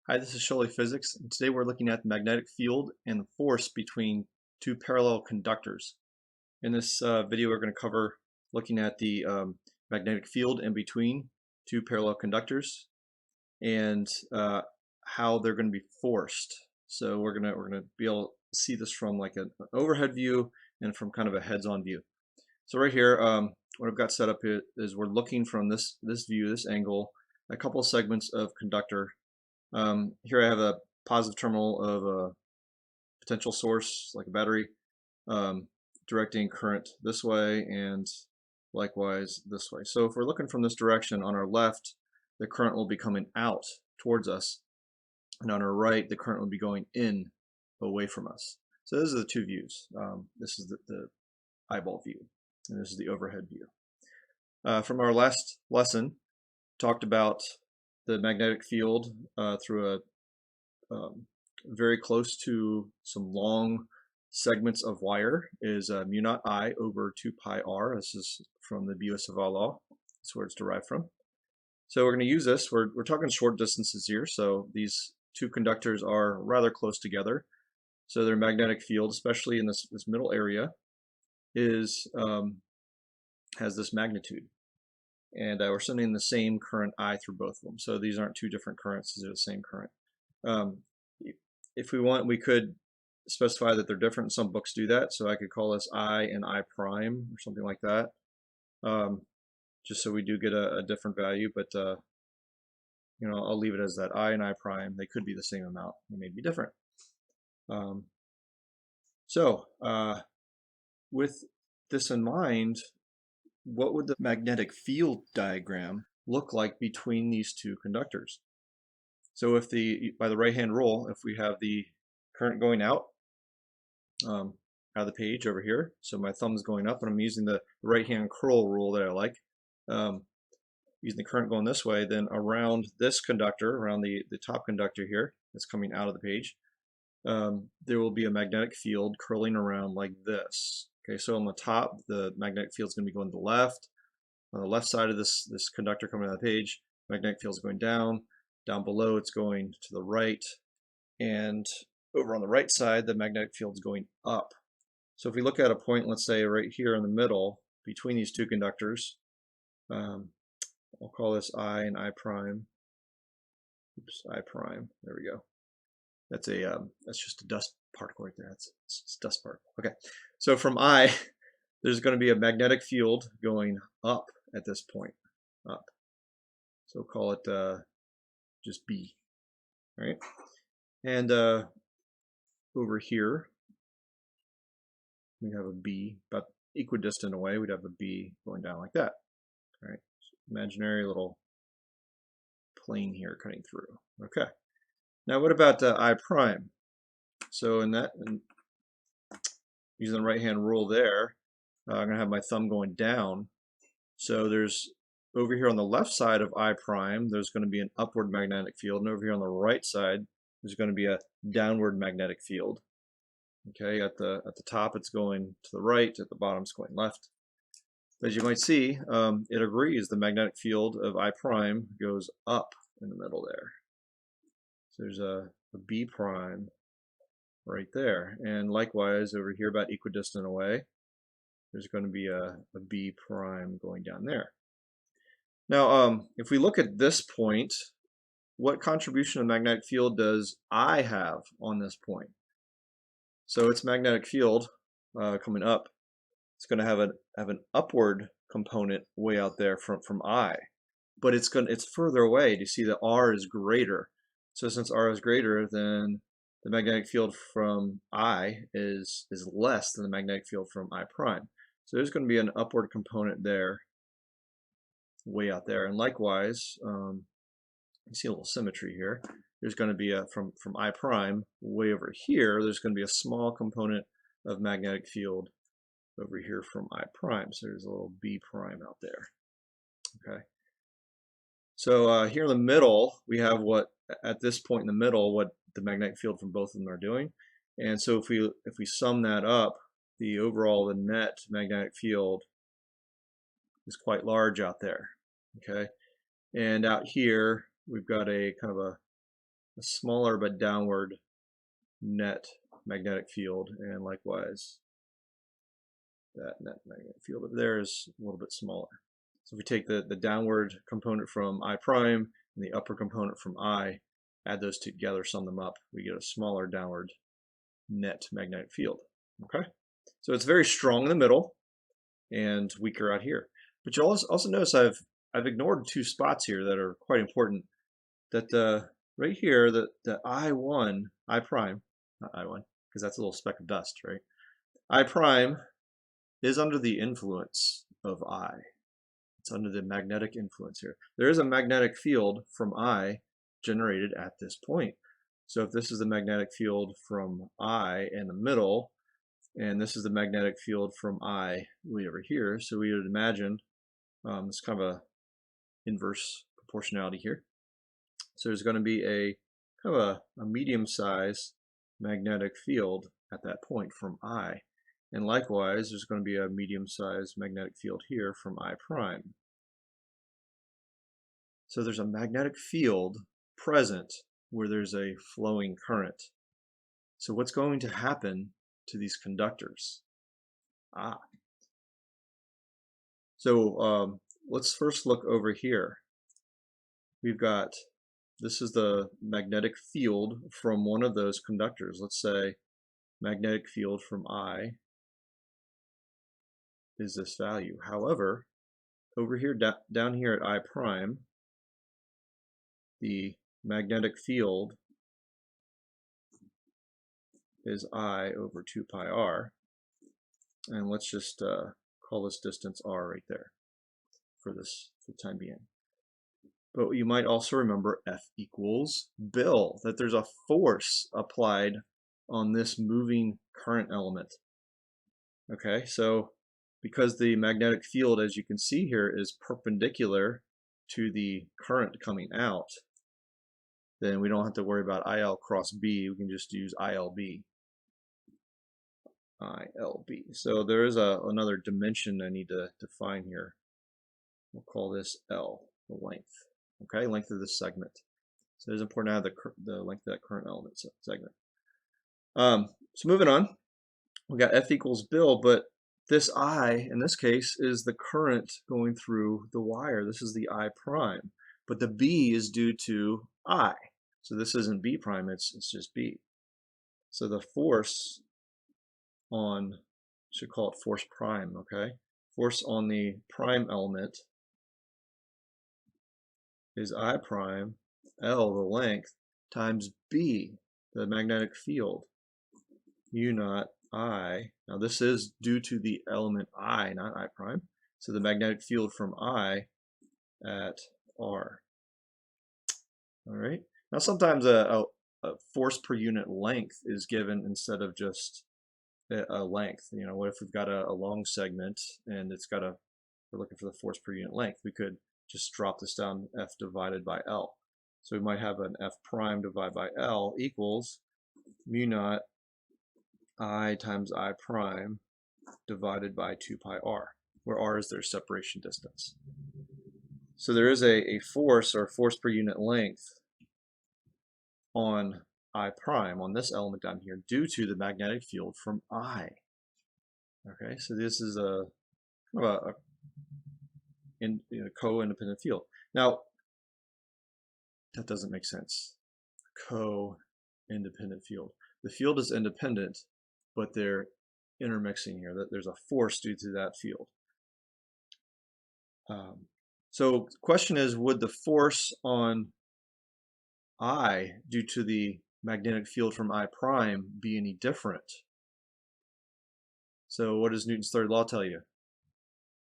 Hi, this is Sholey Physics, and today we're looking at the magnetic field and the force between two parallel conductors. In this video, we're going to cover looking at the magnetic field in between two parallel conductors and how they're going to be forced. So we're going to be able to see this from like an overhead view and from kind of a heads-on view. So right here, what I've got set up here is we're looking from this view, this angle, a couple of segments of conductor. Here I have a positive terminal of a potential source, like a battery, directing current this way and likewise this way. So if we're looking from this direction, on our left, the current will be coming out towards us, and on our right, the current will be going in away from us. So those are the two views. This is the eyeball view, and this is the overhead view. From our last lesson, talked about the magnetic field through a very close to some long segments of wire is mu naught I over 2 pi r. This is from the Biot-Savart law. That's where it's derived from. So we're going to use this. We're talking short distances here, so these two conductors are rather close together. So their magnetic field, especially in this middle area, is has this magnitude. And we're sending the same current I through both of them. So these aren't two different currents, these are the same current. If we want, we could specify that they're different. Some books do that, so I could call this I and I prime or something like that, just so we do get a different value. But you know, I'll leave it as that I and I prime. They could be the same amount, they may be different. With this in mind, what would the magnetic field diagram look like between these two conductors? So if by the right-hand rule, if we have the current going out of the page over here, so my thumb is going up and I'm using the right-hand curl rule that I like, using the current going this way, then around this conductor, around the top conductor here that's coming out of the page, there will be a magnetic field curling around like this. Okay, so on the top, the magnetic field is going to be going to the left. On the left side of this conductor coming out of the page, magnetic field is going down. Down below, it's going to the right, and over on the right side, the magnetic field is going up. So if we look at a point, let's say right here in the middle, between these two conductors, I'll call this I and I prime. Oops, I prime. There we go. That's just a dust particle right there. It's dust particle. Okay, so from I, there's going to be a magnetic field going up at this point, up. So call it just B, right? And over here, we have a B, about equidistant away, we'd have a B going down like that. All right, so imaginary little plane here cutting through. Okay, now what about I prime? So using the right-hand rule there, I'm going to have my thumb going down. So there's, over here on the left side of I prime, there's going to be an upward magnetic field, and over here on the right side, there's going to be a downward magnetic field. Okay, at the top it's going to the right, at the bottom it's going left. As you might see, it agrees. The magnetic field of I prime goes up in the middle there. So there's a B prime right there, and likewise over here about equidistant away, there's going to be a B prime going down there. Now, if we look at this point, what contribution of magnetic field does I have on this point? So its magnetic field coming up, it's going to have an upward component way out there from I, but it's further away. Do you see that R is greater? So since R is greater, then the magnetic field from I is less than the magnetic field from I prime. So there's going to be an upward component there, way out there, and likewise, you see a little symmetry here. There's going to be from I prime way over here, there's going to be a small component of magnetic field over here from I prime. So there's a little B prime out there. Okay. So here in the middle, we have what, at this point in the middle, what the magnetic field from both of them are doing. And so if we sum that up, the net magnetic field is quite large out there. Okay. And out here, we've got a kind of a smaller but downward net magnetic field, and likewise that net magnetic field over there is a little bit smaller. So if we take the downward component from I prime and the upper component from I, add those two together, sum them up, we get a smaller downward net magnetic field. Okay, so it's very strong in the middle and weaker out here. But you'll also notice I've ignored two spots here that are quite important. That right here, the I1, I prime, not I1, because that's a little speck of dust, right? I prime is under the influence of I. It's under the magnetic influence here. There is a magnetic field from I generated at this point. So if this is the magnetic field from I in the middle, and this is the magnetic field from I way over here, so we would imagine it's kind of a inverse proportionality here. So there's going to be a kind of a medium-sized magnetic field at that point from I. And likewise, there's going to be a medium-sized magnetic field here from I prime. So there's a magnetic field present where there's a flowing current. So what's going to happen to these conductors? So let's first look over here. We've got, this is the magnetic field from one of those conductors. Let's say magnetic field from I is this value. However, over here, down here at I prime, the magnetic field is I over 2 pi r. And let's just call this distance r right there for the time being. But you might also remember F equals Bill, that there's a force applied on this moving current element. Okay, so because the magnetic field, as you can see here, is perpendicular to the current coming out, then we don't have to worry about IL cross B. We can just use ILB. ILB. So there is another dimension I need to define here. We'll call this L, the length. Okay, length of this segment. So it's important to have the length of that current element segment. So moving on, we got F equals Bill, but this I, in this case, is the current going through the wire. This is the I prime, but the B is due to I. So this isn't B prime, it's just B. So the force on, should call it force prime, okay? Force on the prime element is I prime, L, the length, times B, the magnetic field, mu naught I. Now this is due to the element I, not I prime. So the magnetic field from I at R. All right. Now sometimes a force per unit length is given instead of just a length. You know, what if we've got a long segment and it's got we're looking for the force per unit length. We could just drop this down, F divided by L. So we might have an F prime divided by L equals mu naught I times I prime divided by 2 pi r, where r is their separation distance. So there is a force, or force per unit length, on I prime, on this element down here, due to the magnetic field from I. Okay, so this is a kind of a co-independent field. Now, that doesn't make sense. Co-independent field. The field is independent, but they're intermixing here. There's a force due to that field. So the question is, would the force on I due to the magnetic field from I prime be any different? So what does Newton's third law tell you?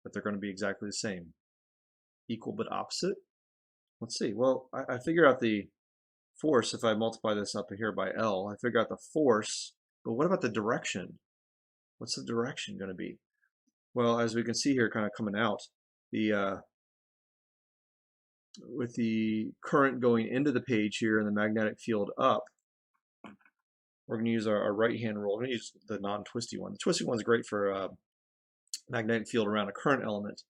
That they're going to be exactly the same. Equal but opposite? Let's see. Well, I figure out the force if I multiply this up here by L. I figure out the force, but what about the direction? What's the direction going to be? Well, as we can see here kind of coming out, with the current going into the page here and the magnetic field up, we're going to use our right-hand rule. We're going to use the non-twisty one. The twisty one is great for magnetic field around a current element.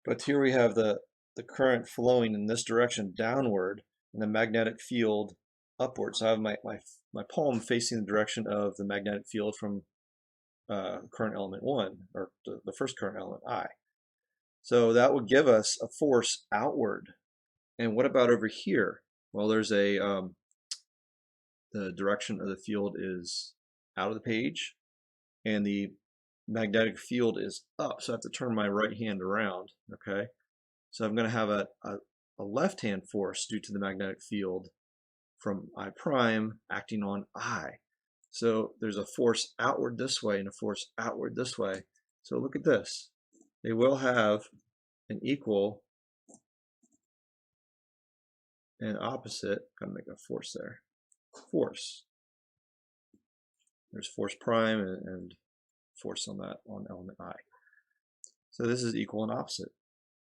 But here we have the current flowing in this direction downward, and the magnetic field upwards. So I have my palm facing the direction of the magnetic field from current element 1, or the first current element, I. So that would give us a force outward. And what about over here? Well, there's the direction of the field is out of the page, and the magnetic field is up. So I have to turn my right hand around, okay? So I'm going to have a left-hand force due to the magnetic field from I prime acting on I. So there's a force outward this way and a force outward this way. So look at this. They will have an equal and opposite, gotta make a force there, force. There's force prime and force on that, on element I. So this is equal and opposite.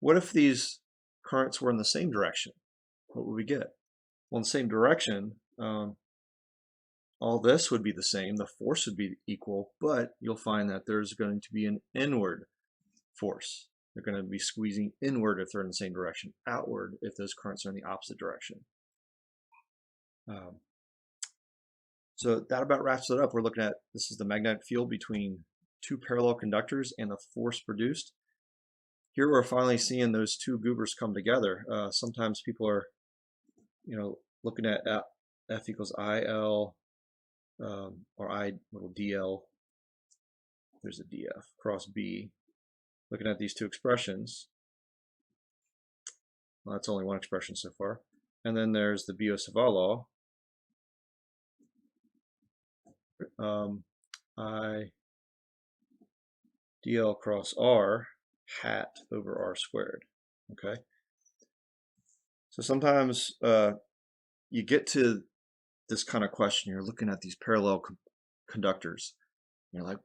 What if these currents were in the same direction? What would we get? Well, in the same direction, all this would be the same, the force would be equal, but you'll find that there's going to be an inward force. They're going to be squeezing inward if they're in the same direction, outward if those currents are in the opposite direction. So that about wraps it up. We're looking at, this is the magnetic field between two parallel conductors and the force produced. Here we're finally seeing those two goobers come together. Sometimes people are, looking at F equals IL, or I little dl, there's a df, cross B, looking at these two expressions. Well, that's only one expression so far. And then there's the Biot-Savart law, I dl cross r hat over r squared, okay? So sometimes you get to this kind of question, you're looking at these parallel conductors, you're like,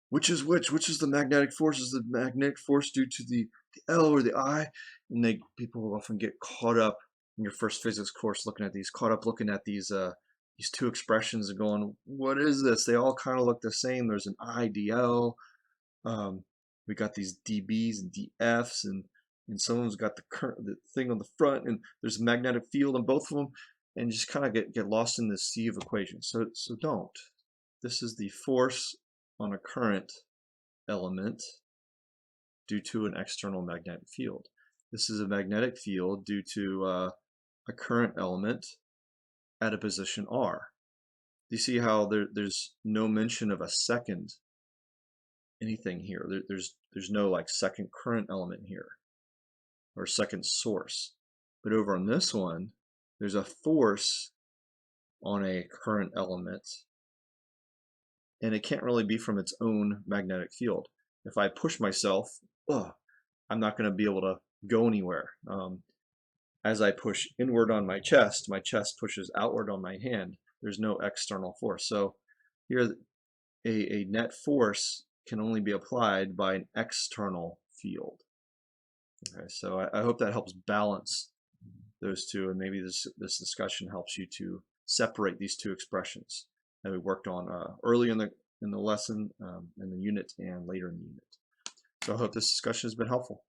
which is which? Which is the magnetic force? Is the magnetic force due to the L or the I? And people will often get caught up in your first physics course looking at these, looking at these two expressions and going, what is this? They all kind of look the same. There's an IDL. We got these dBs and dFs, and someone's got the thing on the front, and there's a magnetic field on both of them, and just kind of get lost in this sea of equations. So don't. This is the force on a current element due to an external magnetic field. This is a magnetic field due to a current element at a position R. Do you see how there's no mention of a second anything here? There's no like second current element here or second source. But over on this one, there's a force on a current element, and it can't really be from its own magnetic field. If I push myself, I'm not going to be able to go anywhere. As I push inward on my chest pushes outward on my hand. There's no external force. So here, a net force can only be applied by an external field. Okay, so I hope that helps balance those two, and maybe this discussion helps you to separate these two expressions that we worked on early in the lesson, in the unit, and later in the unit. So I hope this discussion has been helpful.